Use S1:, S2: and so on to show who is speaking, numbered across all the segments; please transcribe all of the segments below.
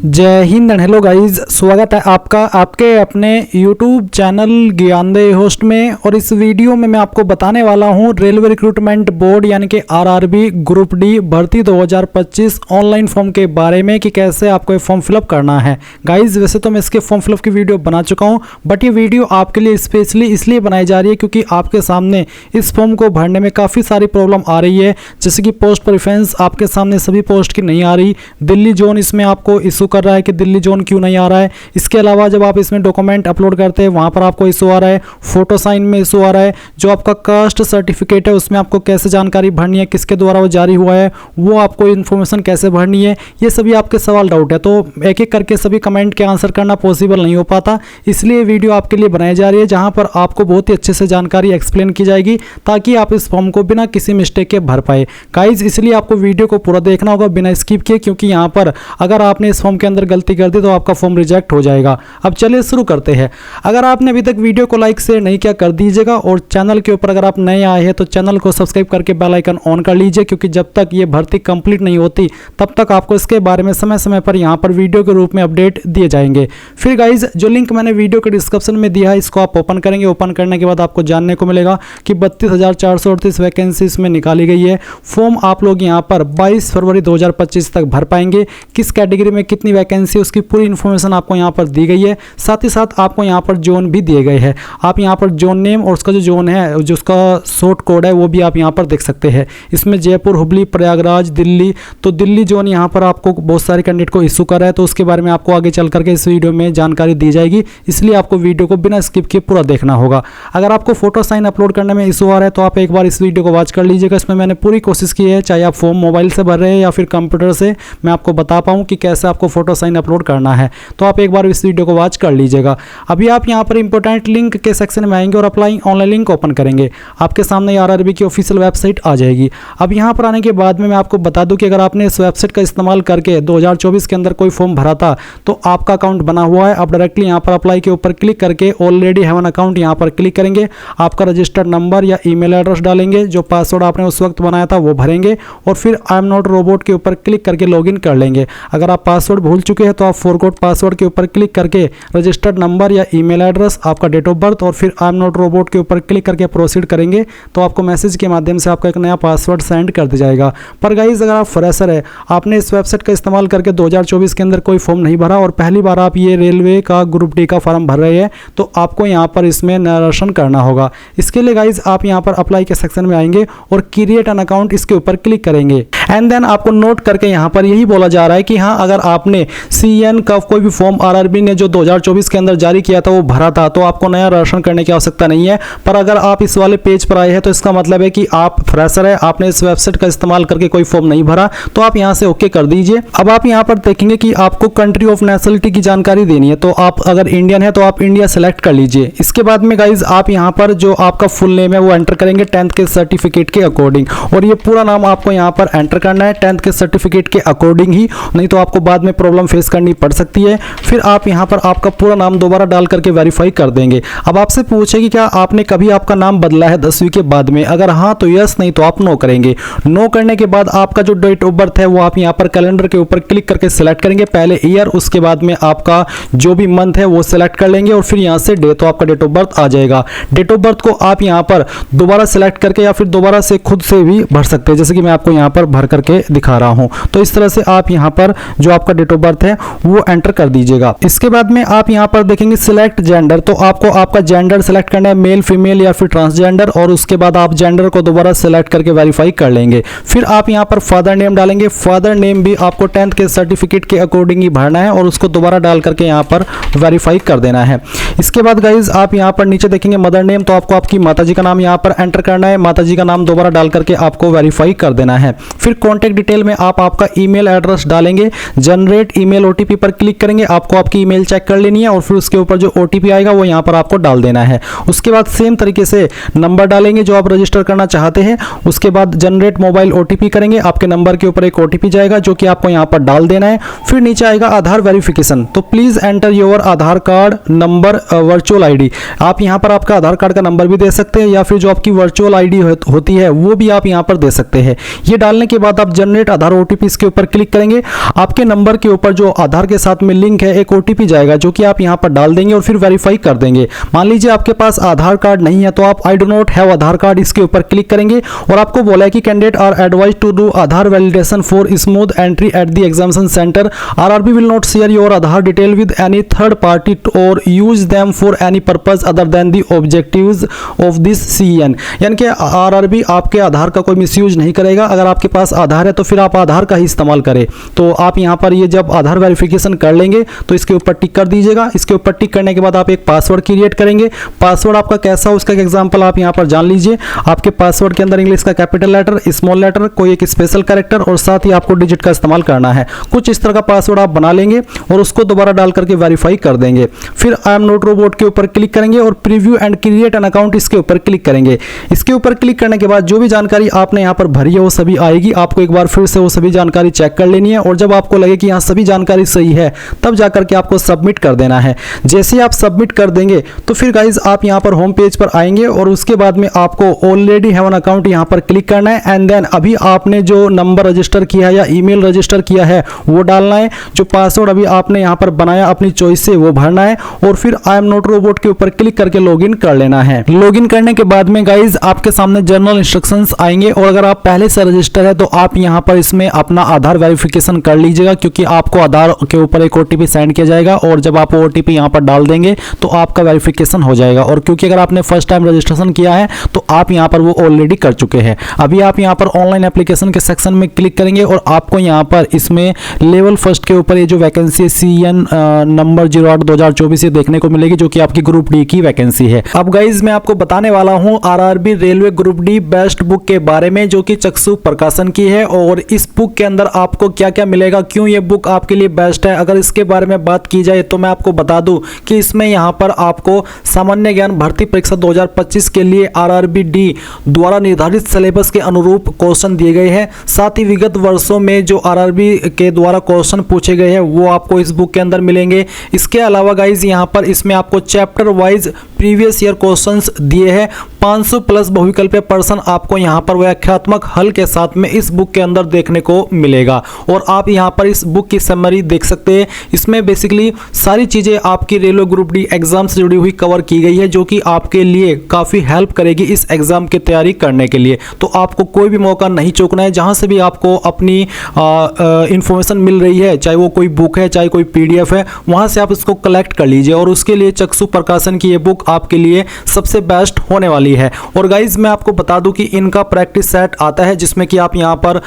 S1: जय Hind and hello guys, स्वागत है आपका आपके अपने YouTube चैनल ज्ञानदेह होस्ट में। और इस वीडियो में मैं आपको बताने वाला हूं रेलवे रिक्रूटमेंट बोर्ड यानी कि आरआरबी ग्रुप डी भर्ती 2025 ऑनलाइन फॉर्म के बारे में कि कैसे आपको ये फॉर्म फिलअप करना है। गाइस वैसे तो मैं इसके फॉर्म फिलअप की वीडियो बना चुका हूं, बट ये वीडियो आपके लिए स्पेशली इसलिए बनाई जा रही है क्योंकि आपके सामने इस फॉर्म को भरने में काफ़ी सारी प्रॉब्लम आ रही है। जैसे कि पोस्ट प्रेफरेंस आपके सामने सभी पोस्ट की नहीं आ रही, दिल्ली जोन इसमें आपको इशू कर रहा है कि दिल्ली जोन क्यों नहीं आ रहा है। इसके अलावा जब आप इसमें डॉक्यूमेंट अपलोड करते हैं वहां पर आपको इशू आ रहा है, फोटो साइन में इशू आ रहा है, जो आपका कास्ट सर्टिफिकेट है उसमें आपको कैसे जानकारी भरनी है, किसके द्वारा वो जारी हुआ है, वो आपको इन्फॉर्मेशन कैसे भरनी है, ये सभी आपके सवाल डाउट है। तो एक एक करके सभी कमेंट के आंसर करना पॉसिबल नहीं हो पाता, इसलिए वीडियो आपके लिए बनाई जा रही है जहां पर आपको बहुत ही अच्छे से जानकारी एक्सप्लेन की जाएगी ताकि आप इस फॉर्म को बिना किसी मिस्टेक के भर पाए। गाइज इसलिए आपको वीडियो को पूरा देखना होगा बिना स्किप किए, क्योंकि यहाँ पर अगर आपने इस फॉर्म के अंदर गलती कर दी तो आपका फॉर्म रिजेक्ट हो जाएगा। अब चलिए शुरू करते हैं। अगर आपने अभी तक वीडियो को लाइक शेयर नहीं किया कर दीजिएगा, और चैनल के ऊपर अगर आप नए आए हैं तो चैनल को सब्सक्राइब करके बेल आइकन ऑन कर लीजिए, क्योंकि जब तक ये भर्ती कंप्लीट नहीं होती तब तक आपको इसके बारे में समय समय पर यहाँ पर वीडियो के रूप में अपडेट दिए जाएंगे। फिर गाइज जो लिंक मैंने वीडियो के डिस्क्रिप्शन में दिया है इसको आप ओपन करेंगे। ओपन करने के बाद आपको जानने को मिलेगा कि 32,438 वैकेंसी इसमें निकाली गई है। फॉर्म आप लोग यहाँ पर 22 फरवरी 2025 तक भर पाएंगे। किस कैटेगरी में कितनी वैकेंसी उसकी पूरी इन्फॉर्मेशन आपको यहाँ पर दी गई है। साथ ही साथ आपको यहाँ पर जोन भी दिए गए हैं। आप यहाँ पर जोन नेम और उसका जो जोन है जो उसका शॉर्ट कोड है वो भी आप यहाँ पर देख सकते हैं। इसमें जयपुर, हुबली, प्रयागराज, दिल्ली, तो दिल्ली जोन यहाँ पर आपको बहुत सारे कैंडिडेट को इशू कर रहा है, तो उसके बारे में आपको आगे चल करके इस वीडियो में जानकारी दी जाएगी, इसलिए आपको वीडियो को बिना स्किप किए पूरा देखना होगा। अगर आपको फोटो साइन अपलोड करने में इशू आ रहा है तो आप एक बार इस वीडियो को वॉच कर लीजिएगा। इसमें मैंने पूरी कोशिश की है, चाहे आप फॉर्म मोबाइल से भर रहे हैं या फिर कंप्यूटर से, मैं आपको बता पाऊँ कि कैसे आपको फोटो साइन अपलोड करना है। तो आप एक बार इस वीडियो को वॉच कर लीजिएगा। अभी आप यहाँ पर इंपॉर्टेंट लिंक के सेक्शन में आएंगे और अप्लाई ऑनलाइन लिंक ओपन करेंगे, आपके सामने आरआरबी की ऑफिशियल वेबसाइट आ जाएगी। अब यहाँ पर आने के बाद में मैं आपको बता दूं कि अगर आपने इस वेबसाइट का इस्तेमाल करके 2024 के अंदर कोई फॉर्म भरा था तो आपका अकाउंट बना हुआ है। आप डायरेक्टली यहाँ पर अप्लाई के ऊपर क्लिक करके ऑलरेडी हैव एन अकाउंट यहाँ पर क्लिक करेंगे। आपका रजिस्टर्ड नंबर या ईमेल एड्रेस डालेंगे, जो पासवर्ड आपने उस वक्त बनाया था वो भरेंगे, और फिर आई एम नॉट रोबोट के ऊपर क्लिक करके लॉगिन कर लेंगे। अगर आप पासवर्ड भूल चुके हैं तो आप फॉरगॉट पासवर्ड के ऊपर क्लिक करके रजिस्टर्ड नंबर या ईमेल एड्रेस, आपका डेट ऑफ बर्थ और फिर आई एम नॉट रोबोट के ऊपर क्लिक करके प्रोसीड करेंगे, तो आपको मैसेज के माध्यम से आपका एक नया पासवर्ड सेंड कर दिया जाएगा। पर गाइज अगर आप फ्रेशर है, आपने इस वेबसाइट का इस्तेमाल करके 2024 के अंदर कोई फॉर्म नहीं भरा और पहली बार आप ये रेलवे का ग्रुप डी का फॉर्म भर रहे हैं, तो आपको यहाँ पर इसमें नरेशन करना होगा। इसके लिए गाइज आप यहाँ पर अप्लाई के सेक्शन में आएंगे और क्रिएट एन अकाउंट इसके ऊपर क्लिक करेंगे। एंड देन आपको नोट करके यहाँ पर यही बोला जा रहा है कि हाँ, अगर आपने CN का कोई भी फॉर्म आरआरबी ने जो 2024 के अंदर जारी किया था वो भरा था तो आपको नया रजिस्ट्रेशन करने की आवश्यकता नहीं है। पर अगर आप इस वाले पेज पर आए हैं तो इसका मतलब है कि आप फ्रेशर है, आपने इस वेबसाइट का इस्तेमाल करके कोई फॉर्म नहीं भरा, तो आप यहाँ से ओके कर दीजिए। अब आप यहाँ पर देखेंगे कि आपको कंट्री ऑफ नेशनलिटी की जानकारी देनी है, तो आप अगर इंडियन है तो आप इंडिया सेलेक्ट कर लीजिए। इसके बाद में गाइज आप यहाँ पर जो आपका फुल नेम है वो एंटर करेंगे 10th के सर्टिफिकेट के अकॉर्डिंग, और ये पूरा नाम आपको यहाँ पर एंटर करना है 10th के सर्टिफिकेट के अकॉर्डिंग ही, नहीं तो आपको बाद में प्रॉब्लम फेस करनी पड़ सकती है। फिर आप यहाँ पर आपका पूरा नाम दोबारा डाल करके वेरीफाई कर देंगे। अब आपसे पूछे कि क्या आपने कभी आपका नाम बदला है 10वीं के बाद में, अगर हाँ तो यस, नहीं तो आप नो करेंगे। नो करने के बाद आपका जो डेट ऑफ बर्थ है वो आप यहाँ पर कैलेंडर के ऊपर क्लिक करके सिलेक्ट करेंगे, पहले ईयर, उसके बाद में आपका जो भी मंथ है वो सिलेक्ट कर लेंगे और फिर यहाँ से डे, तो आपका डेट ऑफ बर्थ आ जाएगा। डेट ऑफ बर्थ को आप यहाँ पर दोबारा सिलेक्ट करके या फिर दोबारा से खुद से भी भर सकते हैं, जैसे कि मैं आपको यहाँ पर भर करके दिखा रहा हूँ। तो इस तरह से आप यहाँ पर जो आपका डेट ऑफ बर्थ है वो एंटर कर दीजिएगा। इसके बाद में आप यहाँ पर देखेंगे सिलेक्ट जेंडर, तो आपको आपका जेंडर सेलेक्ट करना है, मेल, फीमेल या फिर ट्रांसजेंडर, और उसके बाद आप जेंडर को दोबारा सेलेक्ट करके वेरीफाई कर लेंगे। फिर आप यहाँ पर फादर नेम डालेंगे। फादर नेम भी आपको 10th के सर्टिफिकेट के अकॉर्डिंग ही भरना है और उसको दोबारा डाल करके यहाँ पर वेरीफाई कर देना है। इसके बाद गाइज आप यहाँ पर नीचे देखेंगे मदर नेम, तो आपको आपकी माताजी का नाम यहाँ पर एंटर करना है, माताजी का नाम दोबारा डाल करके आपको वेरीफाई कर देना है। फिर कॉन्टैक्ट डिटेल में आप आपका ईमेल एड्रेस डालेंगे, जनरेट ईमेल ओटीपी पर क्लिक करेंगे, आपको आपकी ईमेल चेक कर लेनी है और फिर उसके ऊपर जो ओटीपी आएगा वो यहाँ पर आपको डाल देना है। उसके बाद सेम तरीके से नंबर डालेंगे जो आप रजिस्टर करना चाहते हैं। उसके बाद जनरेट मोबाइल ओटीपी करेंगे, आपके नंबर के ऊपर एक ओटीपी जाएगा जो कि आपको यहाँ पर डाल देना है। फिर नीचे आएगा आधार वेरिफिकेशन, तो please enter your Aadhaar card number virtual ID. आप यहाँ पर आपका आधार कार्ड का नंबर भी दे सकते हैं या फिर जो आपकी वर्चुअल आईडी होती है वो भी आप यहाँ पर दे सकते हैं। ये डालने के बाद आप जनरेट आधार ओटीपी के ऊपर क्लिक करेंगे, आपके नंबर के ऊपर जो आधार के साथ में लिंक है एक OTP जाएगा जो कि आप यहाँ पर डाल देंगे और फिर वेरीफाई कर देंगे। मान लीजिए आपके पास आधार कार्ड नहीं है तो आप I do not have Aadhaar card इसके ऊपर क्लिक करेंगे और आपको बोला है कि candidate are advise to do Aadhaar validation for smooth entry at the examination centre. RRB will not share your Aadhaar detail with any third party और use them for any purpose other than the objectives of this CEN। यानी कि RRB आपके आधार का कोई misuse नहीं करेगा। अगर आपके पास आधार है तो फिर आप आधार का ही इस्तेमाल करें। तो आप यहाँ पर ये जब आधार वेरिफिकेशन कर लेंगे तो इसके ऊपर टिक कर दीजिएगा। इसके ऊपर टिक करने के बाद आप एक पासवर्ड क्रिएट करेंगे। पासवर्ड आपका कैसा हो उसका एक एग्जांपल आप यहाँ पर जान लीजिए। आपके पासवर्ड के अंदर इंग्लिश का कैपिटल लेटर, स्मॉल लेटर, कोई एक स्पेशल कैरेक्टर और साथ ही आपको डिजिट का इस्तेमाल करना है। कुछ इस तरह का पासवर्ड आप बना लेंगे और उसको दोबारा डाल करके वेरीफाई कर देंगे। फिर आई एम नॉट रोबोट के ऊपर क्लिक करेंगे और preview and create an account इसके ऊपर क्लिक करेंगे। इसके ऊपर क्लिक करने के बाद जो भी जानकारी आपने यहाँ पर भरी है वो सभी आएगी। आपको एक बार फिर से वो सभी जानकारी चेक कर लेनी है और जब आपको लगे कि यहाँ सभी जानकारी सही है तब जाकर के आपको सबमिट कर देना है। जैसे आप सबमिट कर देंगे तो फिर गाइज आप यहाँ पर होम पेज पर आएंगे और उसके बाद में आपको ऑलरेडी हैव एन अकाउंट यहाँ पर क्लिक करना है एंड देन अभी आपने जो नंबर रजिस्टर किया है या ईमेल रजिस्टर किया है वो डालना है। जो पासवर्ड अभी आपने यहाँ पर बनाया अपनी चॉइस से वो भरना है और फिर आई एम नॉट रोबोट के ऊपर क्लिक करके लॉगिन कर लेना है। लॉगिन करने के बाद में गाइज आपके सामने जनरल इंस्ट्रक्शंस आएंगे और अगर आप पहले से रजिस्टर है तो आप यहाँ पर इसमें अपना आधार वेरिफिकेशन कर लीजिएगा क्योंकि आपको आधार के ऊपर एक OTP सेंड किया जाएगा और जब आप OTP यहाँ पर डाल देंगे तो आपका वेरिफिकेशन हो जाएगा। और क्योंकि अगर आपने फर्स्ट टाइम रजिस्ट्रेशन किया है तो आप यहाँ पर वो ऑलरेडी कर चुके हैं। अभी आप यहाँ पर ऑनलाइन एप्लीकेशन के सेक्शन में क्लिक करेंगे और आपको यहाँ पर इसमें लेवल फर्स्ट के ऊपर ये जो वैकेंसी CEN नंबर 08/2024 देखने को मिलेगी जो कि आपकी ग्रुप डी की वैकेंसी है। अब गाइज मैं आपको बताने वाला हूँ RRB railway group D best book के बारे में जो कि चक्षु प्रकाशन की है और इस बुक के अंदर आपको क्या क्या मिलेगा, क्यों ये बुक आपके लिए बेस्ट है। अगर इसके बारे में बात की जाए तो मैं आपको बता दूं कि इसमें यहाँ पर आपको सामान्य ज्ञान भर्ती परीक्षा 2025 के लिए RRB डी द्वारा निर्धारित सिलेबस के अनुरूप क्वेश्चन दिए गए हैं। साथ ही विगत वर्षों में जो RRB के द्वारा क्वेश्चन पूछे गए हैं वो आपको इस बुक के अंदर मिलेंगे। इसके अलावा गाइज यहाँ पर इसमें आपको chapter wise previous year questions दिए हैं। 500 प्लस बहुविकल्पीय प्रश्न आपको यहाँ पर व्याख्यात्मक हल के साथ में इस बुक के अंदर देखने को मिलेगा और आप यहाँ पर इस बुक की समरी देख सकते हैं। इसमें बेसिकली सारी चीजें आपकी रेलवे ग्रुप डी एग्जाम से जुड़ी हुई कवर की गई है जो कि आपके लिए काफी हेल्प करेगी इस एग्जाम की तैयारी करने के लिए। तो आपको कोई भी मौका नहीं चूकना है। जहां से भी आपको अपनी इंफॉर्मेशन मिल रही है, चाहे वो कोई बुक है चाहे कोई PDF है, वहां से आप इसको कलेक्ट कर लीजिए और उसके लिए चक्षु प्रकाशन की ये बुक आपके लिए सबसे बेस्ट होने वाली है। और गाइज मैं आपको बता दूं कि इनका प्रैक्टिस सेट आता है जिसमें कि आप यहाँ पर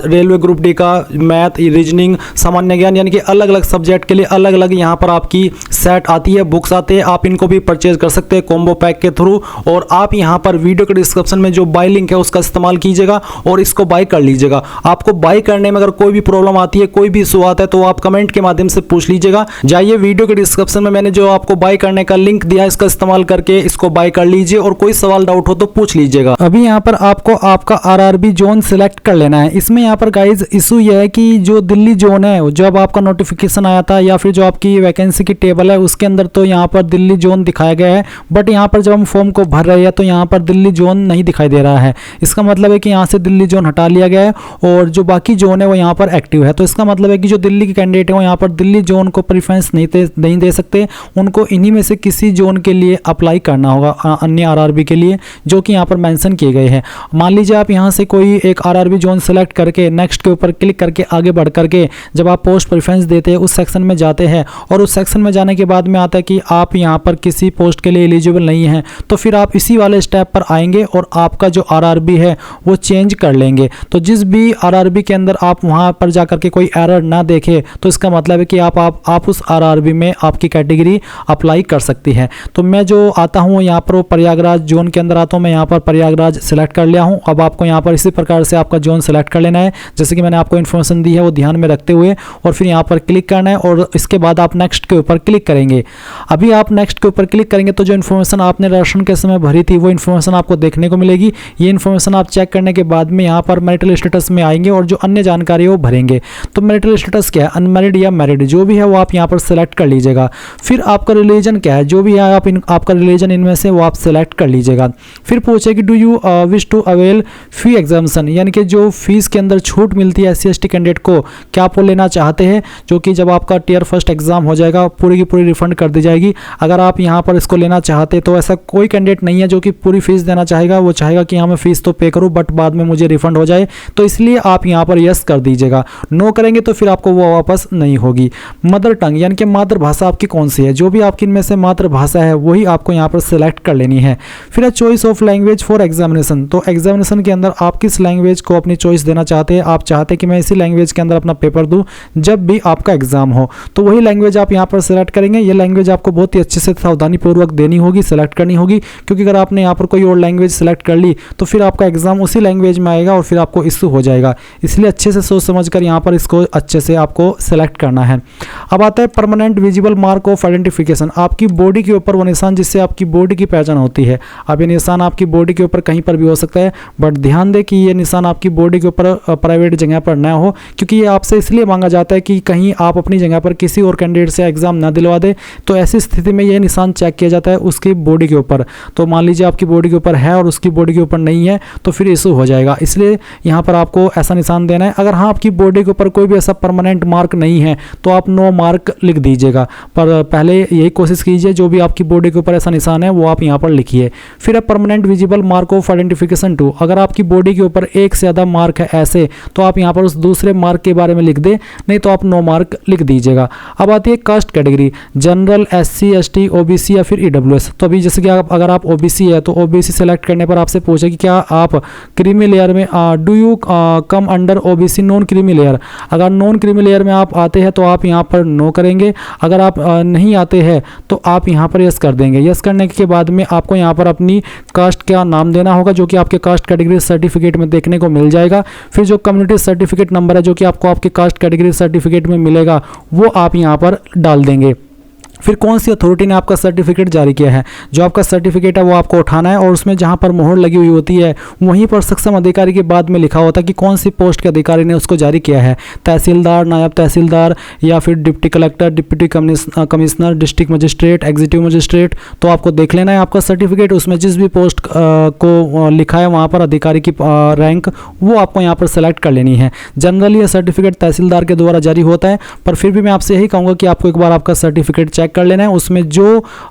S1: रेलवे ग्रुप डी का मैथ, रीजनिंग, सामान्य ज्ञान यानी कि अलग अलग सब्जेक्ट के लिए अलग अलग यहाँ पर आपकी सेट आती है, बुक्स आते हैं। आप इनको भी परचेज कर सकते हैं कॉम्बो पैक के थ्रू और आप यहाँ पर वीडियो के डिस्क्रिप्शन में जो बाय लिंक है उसका इस्तेमाल कीजिएगा और इसको बाय कर लीजिएगा। आपको बाय करने में अगर कोई भी प्रॉब्लम आती है, कोई भी इशू आता है तो आप कमेंट के माध्यम से पूछ लीजिएगा। जाइए वीडियो के डिस्क्रिप्शन में मैंने जो आपको बाय करने का लिंक दिया है इसका इस्तेमाल करके इसको बाय कर लीजिए और कोई सवाल डाउट हो तो पूछ लीजिएगा। अभी यहाँ पर आपको आपका RRB जोन सिलेक्ट कर लेना है। इसमें यहाँ पर गाइज इशू यह है कि जो दिल्ली जोन है, जब आपका नोटिफिकेशन आया था या फिर जो आपकी वैकेंसी की टेबल है उसके अंदर तो यहाँ पर दिल्ली जोन दिखाया गया है, बट यहाँ पर जब हम फॉर्म को भर रहे हैं तो यहाँ पर दिल्ली जोन नहीं दिखाई दे रहा है। इसका मतलब है कि यहाँ से दिल्ली जोन हटा लिया गया है और जो बाकी जोन है वो यहाँ पर एक्टिव है। तो इसका मतलब है कि जो दिल्ली के कैंडिडेट है वो यहाँ पर दिल्ली जोन को प्रेफरेंस नहीं दे सकते, उनको इन्हीं में से किसी जोन के लिए अप्लाई करना होगा अन्य RRB के लिए जो कि यहाँ पर मेंशन किए गए हैं। मान लीजिए आप यहाँ से कोई एक RRB जोन सेलेक्ट करके नेक्स्ट के ऊपर क्लिक करके आगे बढ़ करके जब आप पोस्ट प्रेफरेंस देते हैं उस सेक्शन में जाते हैं और उस सेक्शन में जाने के बाद में आता है कि आप यहाँ पर किसी पोस्ट के लिए एलिजिबल नहीं हैं, तो फिर आप इसी वाले स्टेप पर आएंगे और आपका जो RRB है वो चेंज कर लेंगे। तो जिस भी RRB के अंदर आप वहाँ पर जाकर के कोई एरर ना देखे तो इसका मतलब है कि आप उस RRB में आपकी कैटेगरी अप्लाई कर सकती है। तो मैं जो आता हूँ यहाँ पर वो प्रयागराज जोन के अंदर आता हूँ, मैं यहाँ पर प्रयागराज सेलेक्ट कर लिया हूँ। अब आपको यहाँ पर इसी प्रकार से आपका जोन सेलेक्ट कर लेना है जैसे कि मैंने आपको इन्फॉर्मेशन दी है वो ध्यान में रखते हुए, और फिर यहाँ पर क्लिक करना है और इसके बाद आप नेक्स्ट के ऊपर क्लिक करेंगे। अभी आप नेक्स्ट के ऊपर क्लिक करेंगे तो जो इन्फॉर्मेशन आपने राशन के समय भरी थी वो इन्फॉर्मेशन आपको देखने को मिलेगी। ये इन्फॉर्मेशन आप चेक करने के बाद में यहाँ पर मैरिटल स्टेटस में आएंगे और जो अन्य जानकारी है वो भरेंगे। तो मैरिटल स्टेटस क्या है, अनमैरिड या मैरिड, जो भी है वो आप यहाँ पर सेलेक्ट कर लीजिएगा। फिर आपका रिलीजन क्या है, जो भी है आपका रिलीजन इनमें से वो आप सेलेक्ट कर लीजिए। दीजिएगा। फिर पूछेगी do you wish to avail fee exemption, यानी कि जो फीस के अंदर छूट मिलती है SC/ST कैंडिडेट को, क्या आप वो लेना चाहते हैं, जो कि जब आपका टियर फर्स्ट एग्जाम हो जाएगा पूरी की पूरी रिफंड कर दी जाएगी। अगर आप यहाँ पर इसको लेना चाहते तो ऐसा कोई कैंडिडेट नहीं है जो कि पूरी फीस देना चाहेगा, वो चाहेगा कि हाँ मैं फीस तो पे करूँ बट बाद में मुझे रिफंड हो जाए, तो इसलिए आप यहाँ पर यस कर दीजिएगा। नो करेंगे तो फिर आपको वो वापस नहीं होगी। मदर टंग यानी कि मातृभाषा आपकी कौन सी है, जो भी आपकी इनमें से मातृभाषा है वही आपको यहाँ पर सिलेक्ट कर लेनी है। फिर choice of language for examination, तो एग्जामिनेशन के अंदर आप किस लैंग्वेज को अपनी चॉइस देना चाहते हैं, आप चाहते हैं कि मैं इसी लैंग्वेज के अंदर अपना पेपर दूं जब भी आपका एग्जाम हो, तो वही लैंग्वेज आप यहाँ पर सिलेक्ट करेंगे। ये लैंग्वेज आपको बहुत ही अच्छे से सावधानीपूर्वक देनी होगी, सिलेक्ट करनी होगी, क्योंकि अगर आपने यहाँ पर कोई और लैंग्वेज सिलेक्ट कर ली तो फिर आपका एग्जाम उसी लैंग्वेज में आएगा और फिर आपको इश्यू हो जाएगा। इसलिए अच्छे से सोच समझ कर यहाँ पर इसको अच्छे से आपको सेलेक्ट करना है। अब आता है permanent visible mark of identification, आपकी बॉडी के ऊपर वो निशान जिससे आपकी बॉडी की पहचान होती है। अब ये निशान आपकी बॉडी के ऊपर कहीं पर भी हो सकता है, बट ध्यान दें कि ये निशान आपकी बॉडी के ऊपर प्राइवेट जगह पर न हो, क्योंकि ये आपसे इसलिए मांगा जाता है कि कहीं आप अपनी जगह पर किसी और कैंडिडेट से एग्जाम ना दिलवा दे, तो ऐसी स्थिति में ये निशान चेक किया जाता है उसकी बॉडी के ऊपर। तो मान लीजिए आपकी बॉडी के ऊपर है और उसकी बॉडी के ऊपर नहीं है तो फिर इशू हो जाएगा, इसलिए यहाँ पर आपको ऐसा निशान देना है। अगर हाँ आपकी बॉडी के ऊपर कोई भी ऐसा परमानेंट मार्क नहीं है तो आप नो मार्क लिख दीजिएगा, पर पहले यही कोशिश कीजिए जो भी आपकी बॉडी के ऊपर ऐसा निशान है वो आप यहाँ पर लिखिए। फिर permanent visible mark of identification two, अगर आपकी बॉडी के ऊपर एक से ज़्यादा मार्क है ऐसे, तो आप यहाँ पर उस दूसरे मार्क के बारे में लिख दें, नहीं तो आप नो मार्क लिख दीजिएगा। अब आती है caste category, general, SC, ST, OBC या फिर EWS। तो अभी जैसे कि अगर आप OBC है तो OBC सेलेक्ट करने पर आपसे पूछे कि क्या आप क्रीमी लेयर में do you come under OBC non creamy layer, अगर नॉन क्रीमी लेयर में आप आते हैं तो आप यहाँ पर नो करेंगे, अगर आप नहीं आते हैं तो आप यहाँ पर यस कर देंगे। यस करने के बाद में आपको यहाँ पर अपनी कास्ट का नाम देना होगा जो कि आपके कास्ट कैटेगरी सर्टिफिकेट में देखने को मिल जाएगा। फिर जो कम्युनिटी सर्टिफिकेट नंबर है जो कि आपको आपके कास्ट कैटेगरी सर्टिफिकेट में मिलेगा वो आप यहाँ पर डाल देंगे। फिर कौन सी अथॉरिटी ने आपका सर्टिफिकेट जारी किया है, जो आपका सर्टिफिकेट है वो आपको उठाना है और उसमें जहां पर मोहर लगी हुई होती है वहीं पर सक्षम अधिकारी के बाद में लिखा होता है कि कौन सी पोस्ट के अधिकारी ने उसको जारी किया है, तहसीलदार, नायब तहसीलदार या फिर deputy collector, deputy commissioner, district magistrate, executive magistrate. तो आपको देख लेना है आपका सर्टिफिकेट, उसमें जिस भी पोस्ट को लिखा है वहाँ पर अधिकारी की रैंक वो आपको यहाँ पर सेलेक्ट कर लेनी है। जनरली यह सर्टिफिकेट तहसीलदार के द्वारा जारी होता है, पर फिर भी मैं आपसे यही कहूँगा कि आपको एक बार आपका सर्टिफिकेट चेक कर लेना है, उसमें जो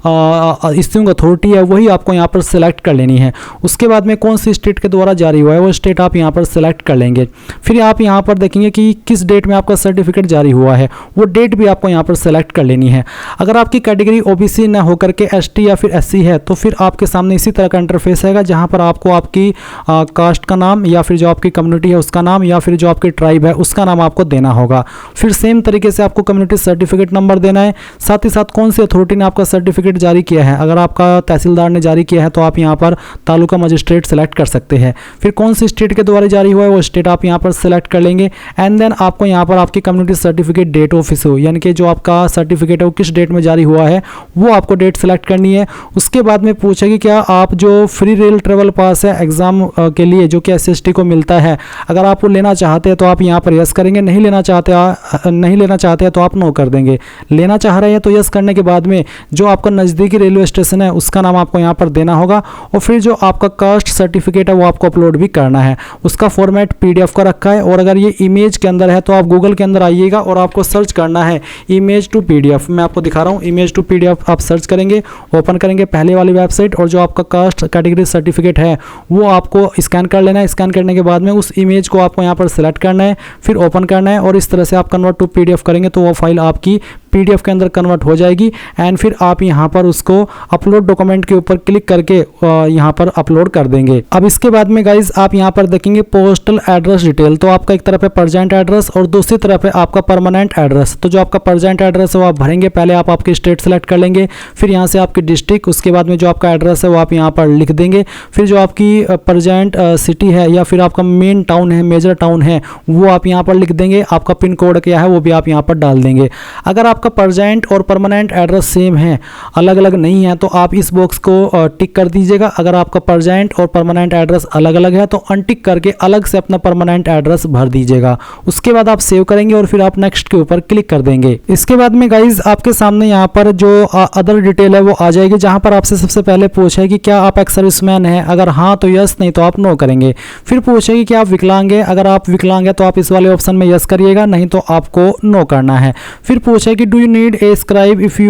S1: इश्यूइंग अथॉरिटी है वही आपको यहाँ पर सिलेक्ट कर लेनी है। उसके बाद में कौन सी स्टेट के द्वारा जारी हुआ है वो स्टेट आप यहाँ पर सिलेक्ट कर लेंगे। फिर आप यहाँ पर देखेंगे कि किस डेट में आपका सर्टिफिकेट जारी हुआ है, वो डेट भी आपको यहाँ पर सिलेक्ट कर लेनी है। अगर आपकी कैटेगरी OBC न होकर के ST या फिर SC है तो फिर आपके सामने इसी तरह का इंटरफेस आएगा जहाँ पर आपको आपकी कास्ट का नाम या फिर जो आपकी कम्युनिटी है उसका नाम या फिर जो आपकी ट्राइब है उसका नाम आपको देना होगा। फिर सेम तरीके से आपको कम्युनिटी सर्टिफिकेट नंबर देना है, साथ ही साथ कौन सी अथॉरिटी ने आपका सर्टिफिकेट जारी किया है। अगर आपका तहसीलदार ने जारी किया है तो आप यहाँ पर तालुका मजिस्ट्रेट सेलेक्ट कर सकते हैं। फिर कौन सी स्टेट के द्वारा जारी हुआ है वो स्टेट आप यहाँ पर सेलेक्ट कर लेंगे। एंड देन आपको यहाँ पर आपकी community certificate date of issue, यानी कि जो आपका सर्टिफिकेट है वो किस डेट में जारी हुआ है वो आपको डेट सेलेक्ट करनी है। उसके बाद में पूछेगी क्या आप जो फ्री रेल ट्रेवल पास है एग्जाम के लिए जो कि SC/ST को मिलता है, अगर आप वो लेना चाहते हैं तो आप यहाँ पर यस करेंगे, नहीं लेना चाहते हैं तो आप नो कर देंगे। लेना चाह रहे हैं तो यस करने के बाद में जो आपका नज़दीकी रेलवे स्टेशन है उसका नाम आपको यहाँ पर देना होगा और फिर जो आपका कास्ट सर्टिफिकेट है वो आपको अपलोड भी करना है। उसका फॉर्मेट PDF का रखा है और अगर ये इमेज के अंदर है तो आप गूगल के अंदर आइएगा और आपको सर्च करना है इमेज टू PDF। मैं आपको दिखा रहा हूँ, इमेज टू PDF आप सर्च करेंगे, ओपन करेंगे पहले वाली वेबसाइट और जो आपका कास्ट कैटेगरी सर्टिफिकेट है वो आपको स्कैन कर लेना है। स्कैन करने के बाद में उस इमेज को आपको यहाँ पर सेलेक्ट करना है, फिर ओपन करना है और इस तरह से आप कन्वर्ट टू PDF करेंगे तो वो फाइल आपकी PDF के अंदर कन्वर्ट हो जाएगी। एंड फिर आप यहाँ पर उसको अपलोड डॉक्यूमेंट के ऊपर क्लिक करके यहाँ पर अपलोड कर देंगे। अब इसके बाद में गाइज आप यहाँ पर देखेंगे पोस्टल एड्रेस डिटेल, तो आपका एक तरफ है प्रेजेंट एड्रेस और दूसरी तरफ है आपका परमानेंट एड्रेस। तो जो आपका प्रेजेंट एड्रेस है वो आप भरेंगे, पहले आप आपकी स्टेट सेलेक्ट कर लेंगे, फिर यहाँ से आपकी डिस्ट्रिक्ट, उसके बाद में जो आपका एड्रेस है वो आप यहाँ पर लिख देंगे, फिर जो आपकी प्रेजेंट सिटी है या फिर आपका मेन टाउन है, मेजर टाउन है वो आप यहाँ पर लिख देंगे, आपका पिन कोड क्या है वो भी आप यहाँ पर डाल देंगे। अगर आप आपका प्रेजेंट और परमानेंट एड्रेस सेम है, अलग अलग नहीं है, तो आप इस बॉक्स को टिक कर दीजिएगा। अगर आपका प्रेजेंट और परमानेंट एड्रेस अलग अलग है तो अनटिक करके अलग से अपना परमानेंट एड्रेस भर दीजिएगा। उसके बाद आप सेव करेंगे और फिर आप नेक्स्ट के ऊपर क्लिक कर देंगे। इसके बाद में गाइज आपके सामने यहाँ पर जो अदर डिटेल है वो आ जाएगी, जहाँ पर आपसे सबसे पहले पूछे कि क्या आप एक्स सर्विसमैन हैं, अगर हाँ तो यस, नहीं तो आप नो करेंगे। फिर पूछेगी कि आप विकलांग हैं, अगर आप विकलांग हैं तो आप इस वाले ऑप्शन में यस करिएगा, नहीं तो आपको नो करना है। फिर पूछे कि do you need a scribe if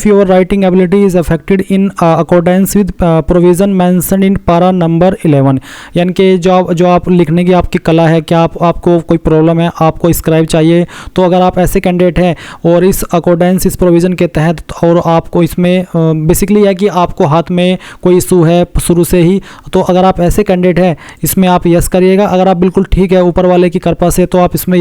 S1: your writing ability is affected in accordance with provision mentioned in पारा नंबर 11, यानी कि जो आप लिखने की आपकी कला है, क्या आपको कोई प्रॉब्लम है, आपको स्क्राइब चाहिए, तो अगर आप ऐसे कैंडिडेट हैं और इस अकॉर्डेंस इस प्रोविज़न के तहत और आपको इसमें बेसिकली है कि आपको हाथ में कोई इशू है शुरू से ही, तो अगर आप ऐसे कैंडिडेट हैं इसमें आप यस करिएगा। अगर आप बिल्कुल ठीक है ऊपर वाले की कृपा से तो आप इसमें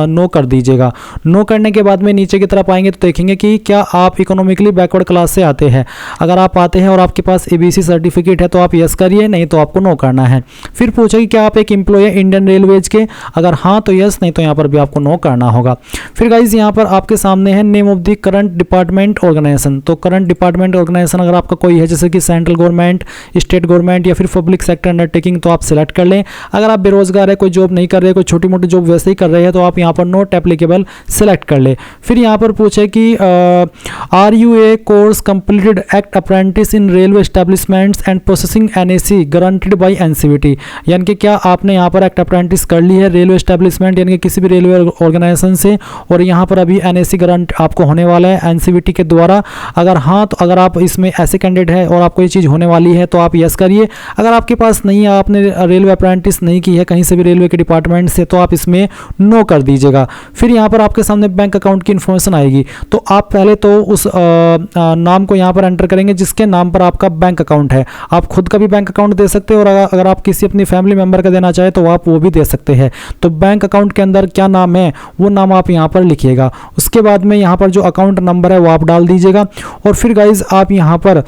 S1: नो कर दीजिएगा। नो करने के बाद में नीचे की तरफ आएंगे तो देखेंगे कि क्या आप इकोनॉमिकली बैकवर्ड क्लास से आते हैं। अगर आप आते हैं और आपके पास ABC सर्टिफिकेट है तो आप यस करिए, नहीं तो आपको नो करना है। फिर पूछेगी क्या आप एक एम्प्लॉय है इंडियन रेलवेज के, अगर हाँ तो यस, नहीं तो यहाँ पर भी आपको नो करना होगा। फिर गाइज यहाँ पर आपके सामने है name of the current department organization. तो करंट डिपार्टमेंट ऑर्गेनाइजेशन अगर आपका कोई है जैसे कि सेंट्रल गवर्नमेंट, स्टेट गवर्नमेंट या फिर पब्लिक सेक्टर अंडरटेकिंग, तो आप सिलेक्ट कर लें। अगर आप बेरोजगार है, कोई जॉब नहीं कर रहे, कोई छोटी मोटी जॉब वैसे ही कर रहे हैं, तो आप यहाँ पर नॉट एप्लीकेबल सिलेक्ट कर ले। फिर यहाँ पर पूछे कि are you a course completed act apprentice in railway establishments and processing NAC guaranteed by NCVT, यानी कि क्या आपने यहाँ पर एक्ट अप्रेंटिस कर ली है रेलवे एस्टेब्लिशमेंट यानी कि किसी भी रेलवे ऑर्गेनाइजेशन से, और यहाँ पर अभी NAC गारंट आपको होने वाला है NCVT के द्वारा। अगर हाँ तो अगर आप इसमें ऐसे कैंडिडेट है और आपको ये चीज़ होने वाली है तो आप यस करिए। अगर आपके पास नहीं है, आपने रेलवे अप्रेंटिस नहीं की है कहीं से भी रेलवे के डिपार्टमेंट से, तो आप इसमें नो कर दीजिएगा। फिर यहाँ पर आपके सामने बैंक अकाउंट की इन्फॉर्मेशन आएगी, तो आप पहले तो उस नाम को यहाँ पर एंटर करेंगे जिसके नाम पर आपका बैंक अकाउंट है। आप खुद का भी बैंक अकाउंट दे सकते हैं और अगर आप किसी अपनी फैमिली मेंबर का देना चाहे तो आप वो भी दे सकते हैं। तो बैंक अकाउंट के अंदर क्या नाम है वो नाम आप यहाँ पर लिखिएगा। उसके बाद में यहाँ पर जो अकाउंट नंबर है वो आप डाल दीजिएगा, और फिर गाइज आप यहाँ पर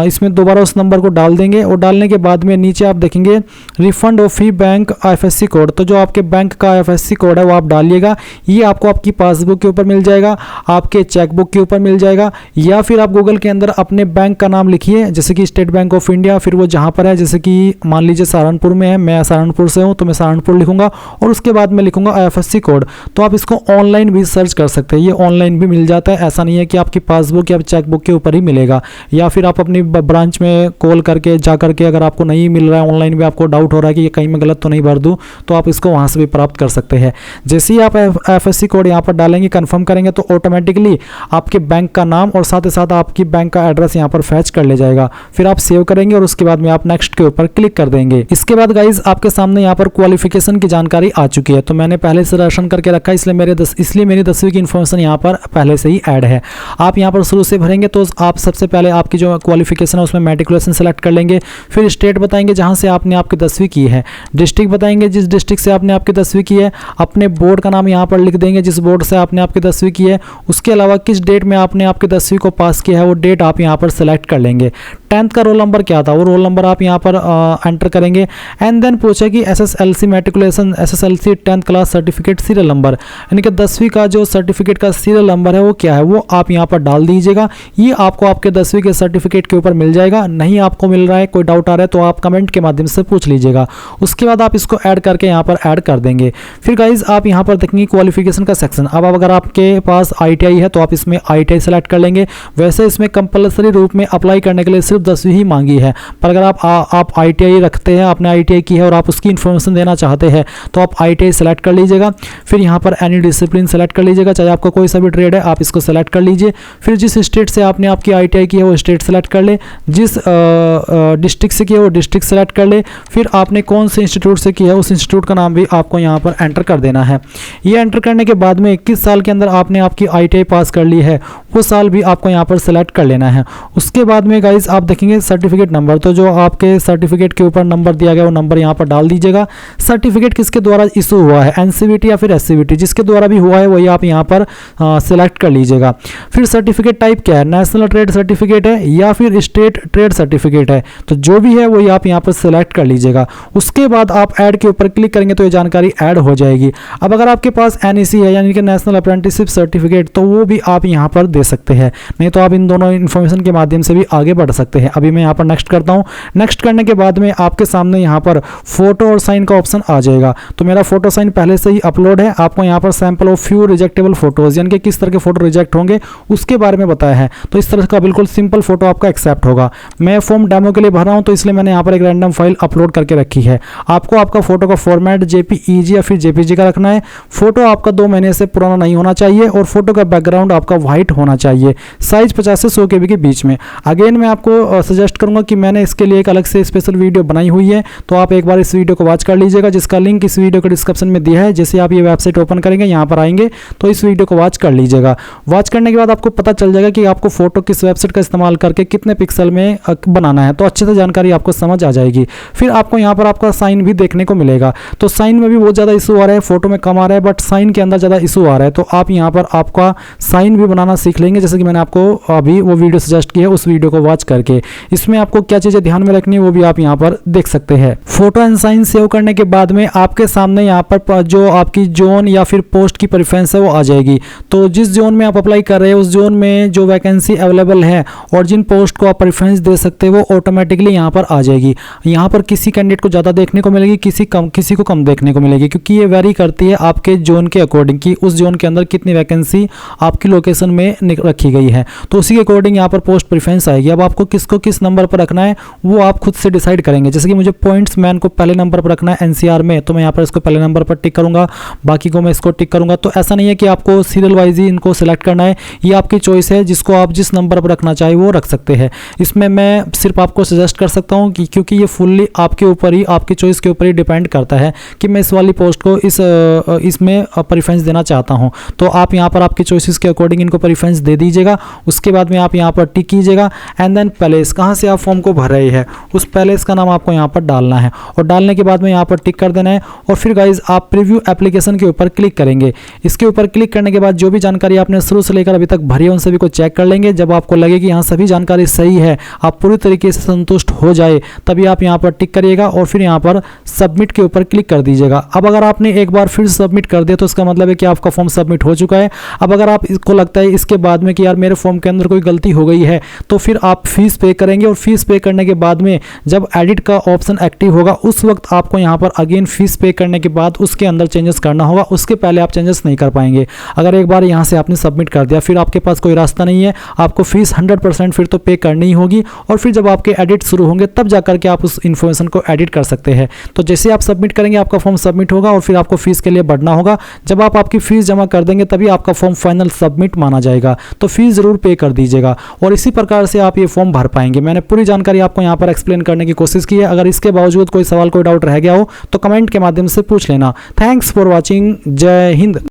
S1: इसमें दोबारा उस नंबर को डाल देंगे, और डालने के बाद में नीचे आप देखेंगे refund of fee bank IFSC code. तो जो आपके बैंक का IFSC कोड है वो आप डालिएगा। ये आपको आपकी पासबुक के ऊपर मिल जाएगा, आपके चेकबुक के ऊपर मिल जाएगा, या फिर आप गूगल के अंदर अपने बैंक का नाम लिखिए जैसे कि स्टेट बैंक ऑफ इंडिया, फिर वो जहाँ पर है, जैसे कि मान लीजिए सहारनपुर में है, मैं सहारनपुर से हूँ तो मैं सहारनपुर लिखूंगा, और उसके बाद मैं लिखूंगा IFSC कोड। तो आप इसको ऑनलाइन भी सर्च कर सकते हैं, ये ऑनलाइन भी मिल जाता है। ऐसा नहीं है कि आपकी पासबुक या चेकबुक के ऊपर ही मिलेगा, या फिर आप अपनी ब्रांच में कॉल करके जा करके अगर आपको नहीं मिल रहा है ऑनलाइन भी, आपको डाउट हो रहा है कि ये कहीं मैं गलत तो नहीं भर दूँ, तो आप इसको वहाँ से भी प्राप्त कर सकते हैं। जैसे ही आप IFSC कोड यहाँ पर डालेंगे, कंफर्म करेंगे, तो ऑटोमेटिकली आपके बैंक का नाम और साथ ही साथ आपकी बैंक का एड्रेस यहाँ पर फैच कर ले जाएगा। फिर आप सेव करेंगे और उसके बाद में आप नेक्स्ट के ऊपर क्लिक कर देंगे। इसके बाद गाइज आपके सामने यहाँ पर क्वालिफिकेशन की जानकारी आ चुकी है। तो मैंने पहले से राशन करके रखा है, इसलिए मेरी 10वीं की इन्फॉर्मेशन यहाँ पर पहले से ही ऐड है। आप यहाँ पर शुरू से भरेंगे तो आप सबसे पहले आपकी जो क्वालिफिकेशन है उसमें मैट्रिकुलेशन सेलेक्ट कर लेंगे। फिर स्टेट बताएंगे जहाँ से आपने आपकी 10वीं की है, डिस्ट्रिक्ट बताएंगे जिस डिस्ट्रिक्ट से आपने आपकी 10वीं की है, अपने बोर्ड का नाम यहाँ पर लिख देंगे जिस बोर्ड से आपने आपकी 10वीं की है, उसके अलावा किस डेट में आपने आपकी 10वीं को पास किया है वो डेट आप यहाँ पर सेलेक्ट कर लेंगे। 10th का रोल नंबर क्या था वो रोल नंबर आप यहाँ पर एंटर करेंगे। एंड देन पूछे कि SSLC matriculation SSLC 10th class certificate serial number, यानी कि 10वीं का जो सर्टिफिकेट का सीरियल नंबर है वो क्या है वो आप यहाँ पर डाल दीजिएगा। ये आपको आपके 10वीं के सर्टिफिकेट के ऊपर मिल जाएगा। नहीं आपको मिल रहा है, कोई डाउट आ रहा है तो आप कमेंट के माध्यम से पूछ लीजिएगा। उसके बाद आप इसको ऐड करके यहाँ पर ऐड कर देंगे। फिर गाइज आप यहाँ पर देखेंगे क्वालिफिकेशन का सेक्शन। अब अगर आपके पास ITI है तो आप इसमें ITI सेलेक्ट कर लेंगे। वैसे इसमें कंपलसरी रूप में अप्लाई करने के लिए सिर्फ 10वीं ही मांगी है, पर अगर आप ITI रखते हैं, आपने ITI की है और आप उसकी इन्फॉर्मेशन देना चाहते हैं तो आप ITI सेलेक्ट कर लीजिएगा। फिर यहाँ पर एनी डिसिप्लिन सेलेक्ट कर लीजिएगा, चाहे आपका कोई सा भी ट्रेड है आप इसको सेलेक्ट कर लीजिए। फिर जिस स्टेट से आपने आपकी ITI की है वो स्टेट सेलेक्ट कर ले, जिस डिस्ट्रिक्ट से की है वो डिस्ट्रिक्ट सेलेक्ट कर ले। फिर आपने कौन से इंस्टीट्यूट से की है उस इंस्टीट्यूट का नाम भी आपको यहाँ पर एंटर कर देना है। ये एंटर करने के बाद में 21 साल के अंदर आपने आपकी ITI पास कर ली है वो साल भी आपको यहाँ पर सेलेक्ट कर लेना है। उसके बाद में गाइज आप देखेंगे सर्टिफिकेट नंबर, तो जो आपके सर्टिफिकेट के ऊपर नंबर दिया गया वो नंबर यहाँ पर डाल दीजिएगा। सर्टिफिकेट किसके द्वारा इशू हुआ है, NCVT या फिर SCVT, जिसके द्वारा भी हुआ है वही आप यहाँ पर सिलेक्ट कर लीजिएगा। फिर सर्टिफिकेट टाइप क्या है, नेशनल ट्रेड सर्टिफिकेट है या फिर स्टेट ट्रेड सर्टिफिकेट है, तो जो भी है वही आप यहाँ पर सिलेक्ट कर लीजिएगा। उसके बाद आप ऐड के ऊपर क्लिक करेंगे तो ये जानकारी ऐड हो जाएगी। अब अगर आपके पास NEC है यानी कि नेशनल अप्रेंटिसशिप सर्टिफिकेट, तो वो भी आप यहाँ पर दे सकते हैं, नहीं तो आप इन दोनों इन्फॉर्मेशन के माध्यम से भी आगे बढ़ सकते हैं। अभी मैं यहाँ पर नेक्स्ट करता हूँ। नेक्स्ट करने के बाद में आपके सामने यहाँ पर फोटो और साइन का ऑप्शन आ जाएगा। तो मेरा फोटो साइन पहले से ही अपलोड है। आपको यहाँ पर सैंपल ऑफ फ्यू रिजेक्टेबल फोटोज यानी कि किस तरह के फोटो रिजेक्ट होंगे उसके बारे में बताया है। तो इस तरह का बिल्कुल सिंपल फोटो आपका एक्सेप्ट होगा। मैं फॉर्म डेमो के लिए भर रहा हूँ तो इसलिए मैंने यहाँ पर एक रैंडम फाइल अपलोड करके रखी है। आपको आपका फोटो का फॉर्मेट जेपीईजी या फिर जेपीजी का रखना है। फोटो आपका 2 महीने से पुराना नहीं होना चाहिए और फोटो का बैकग्राउंड आपका व्हाइट होना चाहिए। साइज 50 से 100 KB के बीच में। अगेन मैं आपको सजेस्ट करूंगा कि मैंने इसके लिए एक अलग से स्पेशल वीडियो बनाई हुई है, तो आप एक बार इस वीडियो को वॉच कर लीजिएगा, जिसका लिंक इस वीडियो के डिस्क्रिप्शन में दिया है। जैसे आप ये वेबसाइट ओपन करेंगे, यहाँ पर आएंगे तो इस वीडियो को वॉच कर लीजिएगा। वॉच करने के बाद आपको पता चल जाएगा कि आपको फोटो किस वेबसाइट का इस्तेमाल करके कितने पिक्सल में बनाना है, तो अच्छे से जानकारी आपको समझ आ जाएगी। फिर आपको यहाँ पर आपका साइन भी देखने को मिलेगा। तो साइन में भी बहुत ज़्यादा इशू आ रहा है, फोटो में कम आ रहा है, बट साइन के अंदर ज़्यादा इशू आ रहा है। तो आप यहाँ पर आपका साइन भी बनाना सीख लेंगे, जैसे कि मैंने आपको अभी वो वीडियो सजेस्ट की है, उस वीडियो को वॉच करके। इसमें आपको क्या चीज़ें ध्यान में रखनी है वो भी आप यहाँ पर देख सकते हैं। फोटो एंड साइन सेव करने के बाद में आपके सामने यहाँ पर जो आपकी जोन या फिर पोस्ट की प्रेफरेंस है वो आ जाएगी। तो जिस जोन में आप अप्लाई कर रहे हैं उस जोन में जो वैकेंसी अवेलेबल है और जिन पोस्ट को आप प्रेफरेंस दे सकते हैं वो ऑटोमेटिकली यहाँ पर आ जाएगी। यहाँ पर किसी कैंडिडेट को ज़्यादा देखने को मिलेगी, किसी को कम देखने को मिलेगी, क्योंकि ये वेरी करती है आपके जोन के अकॉर्डिंग कि उस जोन के अंदर कितनी वैकेंसी आपकी लोकेशन में रखी गई है। तो उसी के अकॉर्डिंग यहाँ पर पोस्ट प्रेफरेंस आएगी। अब आपको किसको किस नंबर पर रखना है वो आप खुद से डिसाइड करेंगे। जैसे कि मुझे पॉइंट्स मैन को पहले नंबर पर रखना है एनसीआर में, तो मैं यहाँ पर इसको पहले नंबर पर टिक करूंगा, बाकी को मैं इसको टिक करूंगा। तो ऐसा नहीं है कि आपको सीरियल वाइज ही इनको सिलेक्ट करना है, ये आपकी चॉइस है, जिसको आप जिस नंबर पर रखना चाहे वो रख सकते हैं। इसमें मैं सिर्फ आपको सजेस्ट कर सकता हूँ कि क्योंकि ये फुल्ली आपके ऊपर ही, आपकी चॉइस के ऊपर ही डिपेंड करता है कि मैं इस वाली पोस्ट को इसमें प्रेफरेंस देना चाहता हूँ। तो आप यहाँ पर आपकी चॉइसेस के अकॉर्डिंग इनको प्रेफरेंस दे दीजिएगा। उसके बाद में आप यहाँ पर टिक कीजिएगा एंड देन पैलेस, कहाँ से आप फॉर्म को भर रहे हैं उस पैलेस का नाम आपको यहाँ पर डालना है और डालने के बाद में यहाँ पर टिक कर देना है। और फिर गाइज आप प्रीव्यू एप्लीकेशन के ऊपर क्लिक करेंगे। इसके ऊपर क्लिक करने के बाद जो भी जानकारी आपने शुरू से लेकर अभी तक भरी है उन सभी को चेक कर लेंगे। जब आपको लगे कि यहाँ सभी जानकारी सही है, आप पूरी तरीके से संतुष्ट हो जाए, तभी आप यहाँ पर टिक करिएगा और फिर यहाँ पर सबमिट के ऊपर क्लिक कर दीजिएगा। अब अगर आपने एक बार फिर सबमिट कर दिया तो इसका मतलब है कि आपका फॉर्म सबमिट हो चुका है। अब अगर आप इसको लगता है इसके बाद में कि यार मेरे फॉर्म के अंदर कोई गलती हो गई है, तो फिर आप फीस पे करेंगे और फीस पे करने के बाद में जब एडिट का ऑप्शन एक्टिव होगा उस वक्त आपको यहाँ पर अगेन फीस पे करने के बाद उसके अंदर चेंजेस करना होगा। उसके पहले आप चेंजेस नहीं कर पाएंगे। अगर एक बार यहाँ से आपने सबमिट कर दिया फिर आपके पास कोई रास्ता नहीं है, आपको फीस 100% फिर तो पे करनी ही होगी। और फिर जब आपके एडिट शुरू होंगे तब जाकर के आप उस इन्फॉर्मेशन को एडिट कर सकते हैं। तो जैसे आप सबमिट करेंगे आपका फॉर्म सबमिट होगा और फिर आपको फीस के लिए बढ़ना होगा। जब आप आपकी फीस जमा कर देंगे तभी आपका फॉर्म फाइनल सबमिट माना जाएगा। तो फीस जरूर पे कर दीजिएगा और इसी प्रकार से आप ये फॉर्म भर पाएंगे। मैंने पूरी जानकारी आपको यहाँ पर एक्सप्लेन करने की कोशिश की है। अगर इसके बावजूद कोई सवाल, कोई डाउट रह गया हो तो कमेंट के माध्यम से पूछ लेना। Thanks for watching. जय हिंद।